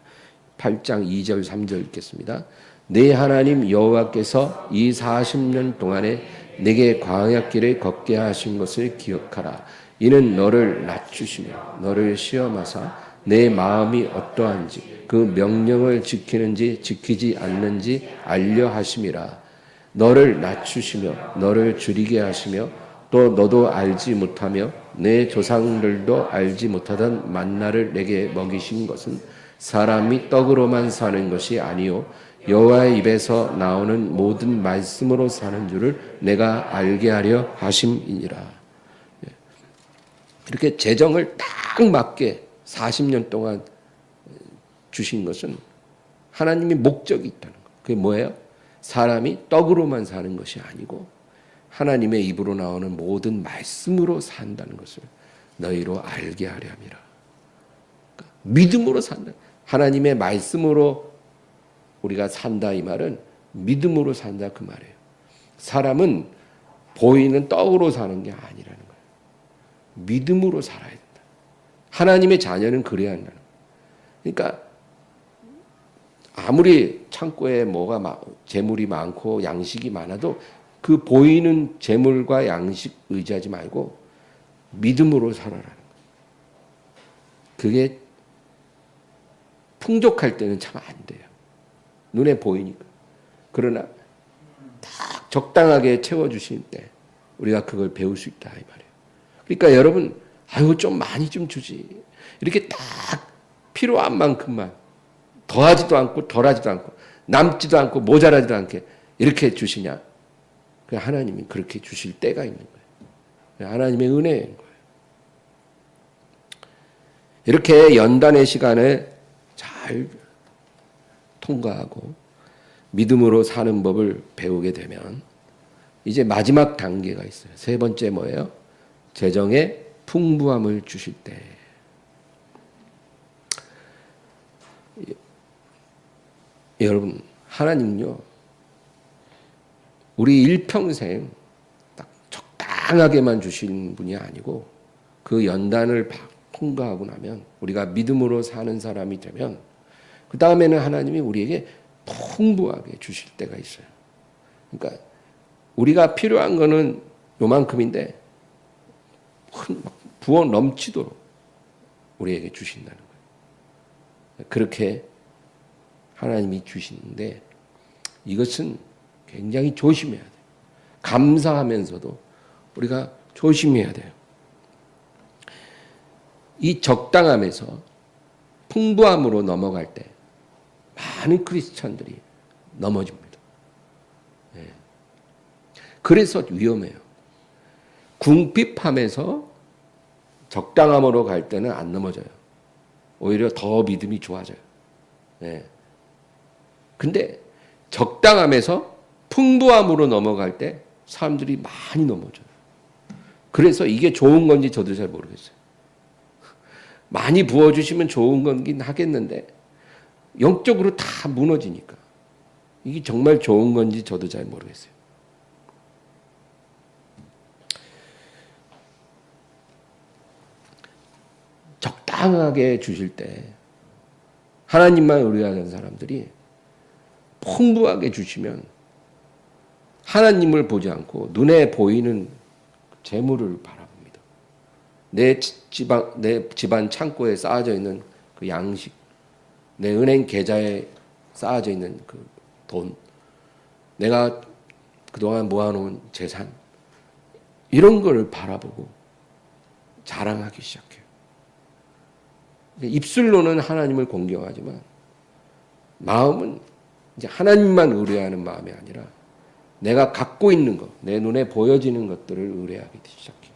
8장 2절 3절 읽겠습니다. 내 하나님 여호와께서 이 40년 동안에 내게 광야길을 걷게 하신 것을 기억하라. 이는 너를 낮추시며 너를 시험하사 내 마음이 어떠한지 그 명령을 지키는지 지키지 않는지 알려 하심이라. 너를 낮추시며 너를 줄이게 하시며 또 너도 알지 못하며 내 조상들도 알지 못하던 만나를 내게 먹이신 것은 사람이 떡으로만 사는 것이 아니요 여호와의 입에서 나오는 모든 말씀으로 사는 줄을 내가 알게 하려 하심이니라. 이렇게 재정을 딱 맞게 40년 동안 주신 것은 하나님의 목적이 있다는 거예요. 그게 뭐예요? 사람이 떡으로만 사는 것이 아니고 하나님의 입으로 나오는 모든 말씀으로 산다는 것을 너희로 알게 하려 함이라. 그러니까 믿음으로 산다. 하나님의 말씀으로 우리가 산다 이 말은 믿음으로 산다 그 말이에요. 사람은 보이는 떡으로 사는 게 아니라는 거예요. 믿음으로 살아야 된다. 하나님의 자녀는 그래야 한다는 거예요. 그러니까 아무리 창고에 재물이 많고 양식이 많아도 그 보이는 재물과 양식 의지하지 말고 믿음으로 살아라는 거예요. 그게 풍족할 때는 참 안 돼요. 눈에 보이니까. 그러나 딱 적당하게 채워주실 때 우리가 그걸 배울 수 있다 이 말이에요. 그러니까 여러분, 아유 좀 많이 좀 주지. 이렇게 딱 필요한 만큼만 더하지도 않고 덜하지도 않고 남지도 않고 모자라지도 않게 이렇게 주시냐? 하나님이 그렇게 주실 때가 있는 거예요. 하나님의 은혜인 거예요. 이렇게 연단의 시간을 잘 통과하고 믿음으로 사는 법을 배우게 되면 이제 마지막 단계가 있어요. 세 번째 뭐예요? 재정의 풍부함을 주실 때. 여러분, 하나님은요, 우리 일평생 딱 적당하게만 주신 분이 아니고 그 연단을 통과하고 나면 우리가 믿음으로 사는 사람이 되면 그 다음에는 하나님이 우리에게 풍부하게 주실 때가 있어요. 그러니까 우리가 필요한 거는 요만큼인데 부어 넘치도록 우리에게 주신다는 거예요. 그렇게 하나님이 주시는데 이것은 굉장히 조심해야 돼요. 감사하면서도 우리가 조심해야 돼요. 이 적당함에서 풍부함으로 넘어갈 때 많은 크리스찬들이 넘어집니다. 네. 그래서 위험해요. 궁핍함에서 적당함으로 갈 때는 안 넘어져요. 오히려 더 믿음이 좋아져요. 네. 근데 적당함에서 풍부함으로 넘어갈 때 사람들이 많이 넘어져요. 그래서 이게 좋은 건지 저도 잘 모르겠어요. 많이 부어주시면 좋은 건긴 하겠는데 영적으로 다 무너지니까 이게 정말 좋은 건지 저도 잘 모르겠어요. 적당하게 주실 때 하나님만 의뢰하는 사람들이 풍부하게 주시면 하나님을 보지 않고 눈에 보이는 재물을 바라봅니다. 내 집안 창고에 쌓아져 있는 그 양식, 내 은행 계좌에 쌓아져 있는 그 돈, 내가 그동안 모아놓은 재산, 이런 걸 바라보고 자랑하기 시작해요. 입술로는 하나님을 공경하지만 마음은 이제 하나님만 의뢰하는 마음이 아니라 내가 갖고 있는 것, 내 눈에 보여지는 것들을 의뢰하기 시작해요.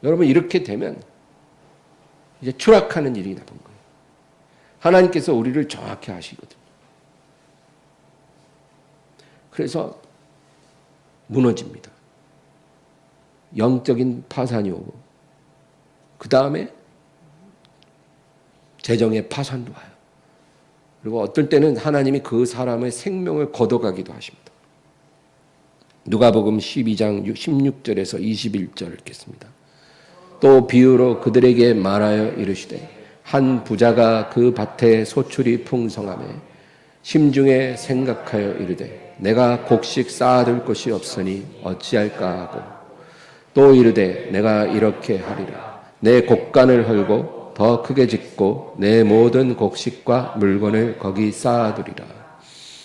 여러분, 이렇게 되면 이제 추락하는 일이 나쁜 거예요. 하나님께서 우리를 정확히 아시거든요. 그래서 무너집니다. 영적인 파산이 오고 그 다음에 재정의 파산도 와요. 그리고 어떨 때는 하나님이 그 사람의 생명을 걷어가기도 하십니다. 누가복음 12장 16절에서 21절 읽겠습니다. 또 비유로 그들에게 말하여 이르시되 한 부자가 그 밭에 소출이 풍성하매 심중에 생각하여 이르되 내가 곡식 쌓아둘 것이 없으니 어찌할까 하고 또 이르되 내가 이렇게 하리라 내 곡간을 헐고 더 크게 짓고 내 모든 곡식과 물건을 거기 쌓아두리라.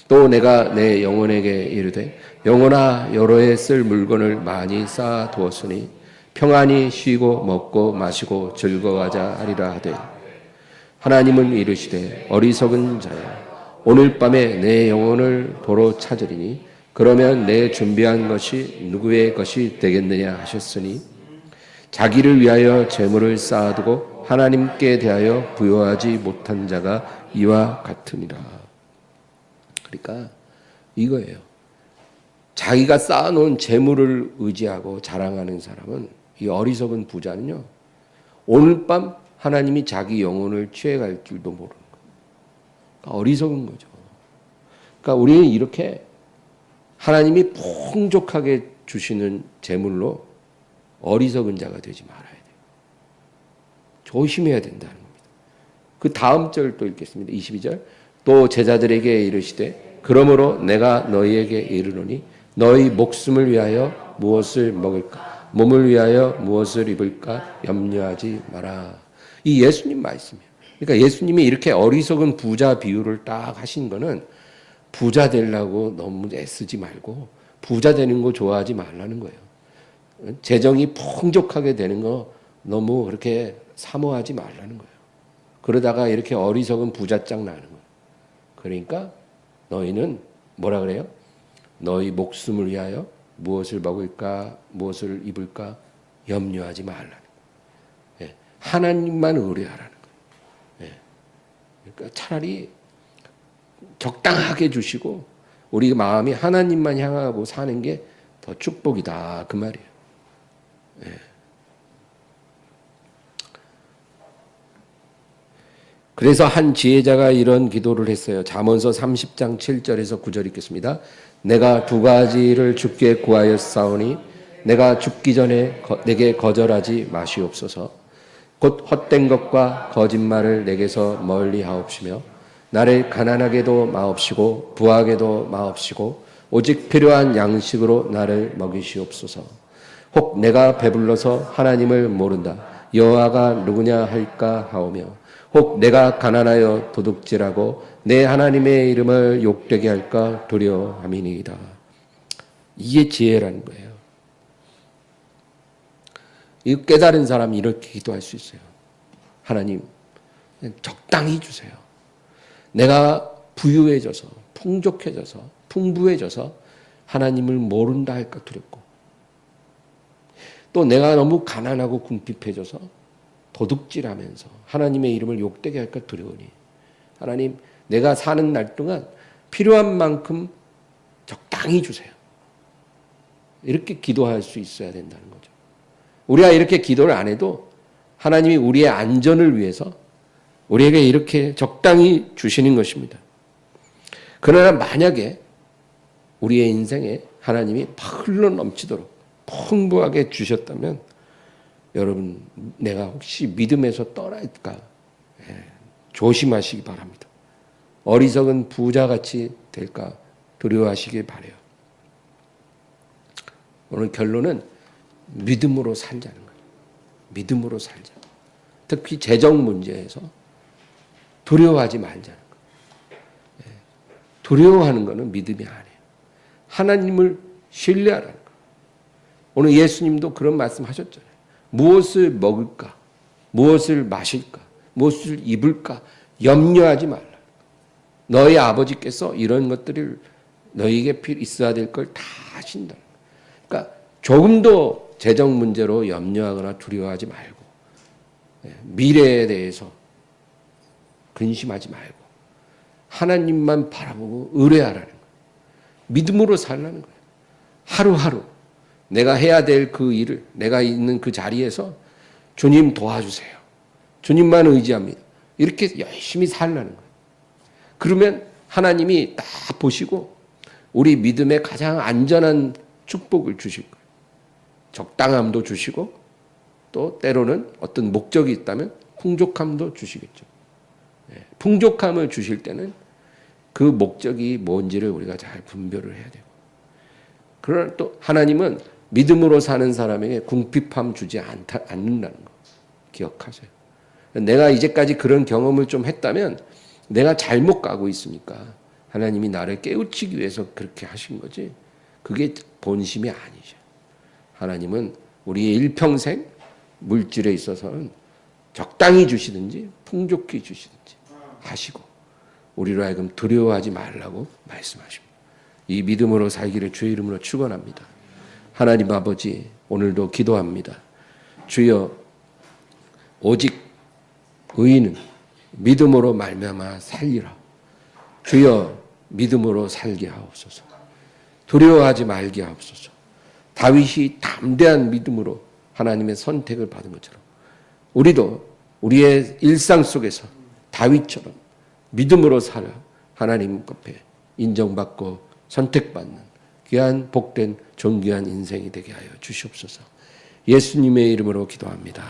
또 내가 내 영혼에게 이르되 영혼아 여러 해 쓸 물건을 많이 쌓아두었으니 평안히 쉬고 먹고 마시고 즐거워하자 하리라 하되 하나님은 이르시되 어리석은 자야 오늘 밤에 내 영혼을 도로 찾으리니 그러면 내 준비한 것이 누구의 것이 되겠느냐 하셨으니 자기를 위하여 재물을 쌓아두고 하나님께 대하여 부여하지 못한 자가 이와 같으니라. 그러니까 이거예요. 자기가 쌓아놓은 재물을 의지하고 자랑하는 사람은, 이 어리석은 부자는요, 오늘 밤 하나님이 자기 영혼을 취해갈 줄도 모르는 거예요. 그러니까 어리석은 거죠. 그러니까 우리는 이렇게 하나님이 풍족하게 주시는 재물로 어리석은 자가 되지 말아야 돼요. 조심해야 된다는 겁니다. 그 다음 절 또 읽겠습니다. 22절. 또 제자들에게 이르시되 그러므로 내가 너희에게 이르노니 너희 목숨을 위하여 무엇을 먹을까 몸을 위하여 무엇을 입을까 염려하지 마라. 이 예수님 말씀이에요. 그러니까 예수님이 이렇게 어리석은 부자 비유를 딱 하신 거는 부자 되려고 너무 애쓰지 말고 부자 되는 거 좋아하지 말라는 거예요. 재정이 풍족하게 되는 거 너무 그렇게 사모하지 말라는 거예요. 그러다가 이렇게 어리석은 부잣장 나는 거예요. 그러니까 너희는 뭐라 그래요? 너희 목숨을 위하여 무엇을 먹을까, 무엇을 입을까 염려하지 말라는 거예요. 예, 하나님만 의뢰하라는 거예요. 예, 그러니까 차라리 적당하게 주시고 우리 마음이 하나님만 향하고 사는 게 더 축복이다 그 말이에요. 예. 그래서 한 지혜자가 이런 기도를 했어요. 잠언서 30장 7절에서 9절 읽겠습니다. 내가 두 가지를 주께 구하였사오니 내가 죽기 전에 내게 거절하지 마시옵소서. 곧 헛된 것과 거짓말을 내게서 멀리 하옵시며 나를 가난하게도 마옵시고 부하게도 마옵시고 오직 필요한 양식으로 나를 먹이시옵소서. 혹 내가 배불러서 하나님을 모른다. 여호와가 누구냐 할까 하오며 혹 내가 가난하여 도둑질하고 내 하나님의 이름을 욕되게 할까 두려워함이니이다. 이게 지혜라는 거예요. 이 깨달은 사람이 이렇게 기도할 수 있어요. 하나님, 적당히 주세요. 내가 부유해져서, 풍족해져서, 풍부해져서 하나님을 모른다 할까 두렵고, 또 내가 너무 가난하고 궁핍해져서 도둑질하면서 하나님의 이름을 욕되게 할까 두려우니, 하나님, 내가 사는 날 동안 필요한 만큼 적당히 주세요. 이렇게 기도할 수 있어야 된다는 거죠. 우리가 이렇게 기도를 안 해도 하나님이 우리의 안전을 위해서 우리에게 이렇게 적당히 주시는 것입니다. 그러나 만약에 우리의 인생에 하나님이 흘러 넘치도록 풍부하게 주셨다면 여러분, 내가 혹시 믿음에서 떠날까 조심하시기 바랍니다. 어리석은 부자같이 될까 두려워하시길 바라요. 오늘 결론은 믿음으로 살자는 거예요. 믿음으로 살자. 특히 재정 문제에서 두려워하지 말자는 거예요. 두려워하는 것은 믿음이 아니에요. 하나님을 신뢰하라는 거예요. 오늘 예수님도 그런 말씀 하셨잖아요. 무엇을 먹을까? 무엇을 마실까? 무엇을 입을까? 염려하지 말라. 너희 아버지께서 이런 것들을 너희에게 있어야 될 걸 다 하신다. 그러니까 조금도 재정 문제로 염려하거나 두려워하지 말고 미래에 대해서 근심하지 말고 하나님만 바라보고 의뢰하라는 거예요. 믿음으로 살라는 거예요. 하루하루 내가 해야 될 그 일을 내가 있는 그 자리에서 주님 도와주세요. 주님만 의지합니다. 이렇게 열심히 살라는 거예요. 그러면 하나님이 딱 보시고 우리 믿음의 가장 안전한 축복을 주실 거예요. 적당함도 주시고 또 때로는 어떤 목적이 있다면 풍족함도 주시겠죠. 풍족함을 주실 때는 그 목적이 뭔지를 우리가 잘 분별을 해야 되고, 그러나 또 하나님은 믿음으로 사는 사람에게 궁핍함 주지 않는다는 거 기억하세요. 내가 이제까지 그런 경험을 좀 했다면 내가 잘못 가고 있으니까 하나님이 나를 깨우치기 위해서 그렇게 하신 거지, 그게 본심이 아니죠. 하나님은 우리의 일평생 물질에 있어서는 적당히 주시든지 풍족히 주시든지 하시고 우리로 하여금 두려워하지 말라고 말씀하십니다. 이 믿음으로 살기를 주의 이름으로 축원합니다. 하나님 아버지, 오늘도 기도합니다. 주여, 오직 의인은 믿음으로 말미암아 살리라. 주여, 믿음으로 살게 하옵소서. 두려워하지 말게 하옵소서. 다윗이 담대한 믿음으로 하나님의 선택을 받은 것처럼 우리도 우리의 일상 속에서 다윗처럼 믿음으로 살아 하나님 앞에 인정받고 선택받는 귀한 복된 존귀한 인생이 되게 하여 주시옵소서. 예수님의 이름으로 기도합니다.